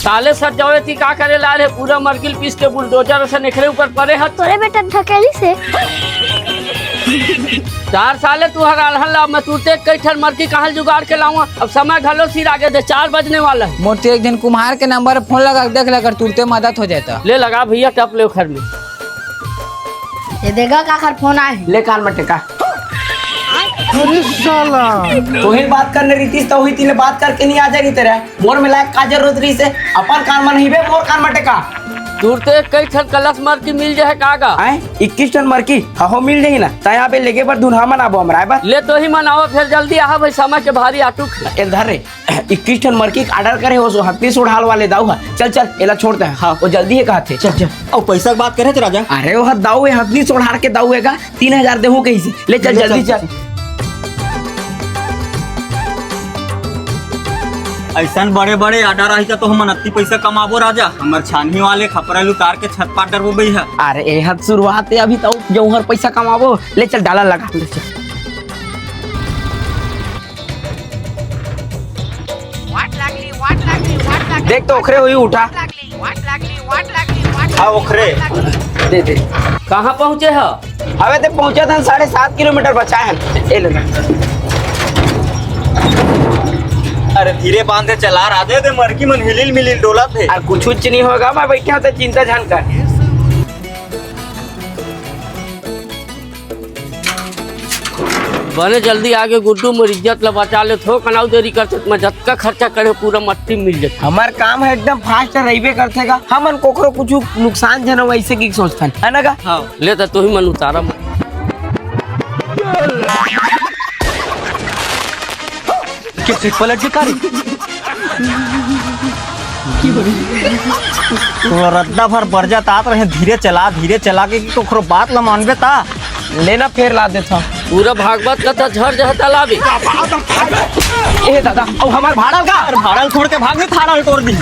साले सर जावे थी का करे ला रे पूरा मरगिल पीस के बुलडोजर से निखरे ऊपर पड़े हाथ तोरे बेटा ढकेली से 4 साले तू हर हल्ला मैं तूते कई ठर मरकी कहां जुगाड़ के लाऊंगा। अब समय घलो सिर आगे दे 4 बजने वाला है। मोटे एक दिन कुम्हार के नंबर पर फोन लगा देख लगा तुरते मदद हो जाता। ले लगा भैया टप ले घर में ये देगा का फोन आए ले कान में टेका। अरे साला तो ही बात करने रीतिस तो हुई तीने बात करके नहीं आ जाएगी तेरे मोर में लायक काजर रोदरी से अपन कान में नहीं बे मोर कान में टेका। तूते कई ठर कलश मरकी मिल जाए कागा आए 21 टन मरकी हो मिल जाही ना तया पे लेके पर धुनहा मनाबो हमरा बा ले तो ही मनाओ फिर जल्दी आ भाई समय के भारी आटू इधर रे 21 टन मरकी ऑर्डर करे हो सो हत्ती सोढ़ाल वाले दाऊ हा चल चल एला छोड़ते हैं। हाँ वो जल्दी है कहते चल चल और पैसा की बात करे थे राजा। अरे वो दाऊ है हत्ती सोढ़ार के दाऊ हैगा 3000 देहू कैसे ले चल जल्दी चल। ऐसा बड़े बड़े आर्डर आई तो हम अत्ती पैसा कमाबो राजा। हमार छानही वाले खपरेल उतार के छत पाटर वो है। अरे ए हद शुरुआत है अभी तो जो हर पैसा कमाबो ले चल डाला लगा ले चल। देख तो ओखरे हुई उठा हाँ ओखरे दे दे कहाँ पहुँचे है। अबे ते पहुंचा था 7.5 किलोमीटर बचा है ए ले अरे धीरे बांधे चला राधे दे मरकी मन हिलिल मिलिल डोला थे। और कुछ नहीं होगा मैं बैठा हूँ तो चिंता जान कर। बने जल्दी आगे गुड्डू मोर इज्जत ला बचा ले थो कनाऊ देरी करते मैं जतका खर्चा करे पूरा मट्टी मिल जाए। हमार काम है एकदम फास्ट रहीबे करते का हमन कोकरो कुछ नुकसान जन वैसे की सोचथन है ना का। हाँ ले तो ही मन उतारा पलट के कारी तो रद्दा भर बरजा तात रहे धीरे चला के तो बात ला मानबे ता लेना फेर ला देता पूरा भागवत कथा झड़ जहता लावे। ए दादा और हमार भाड़ा का भाड़ल छोड़ के भाग में थाड़ल तोड़ दी।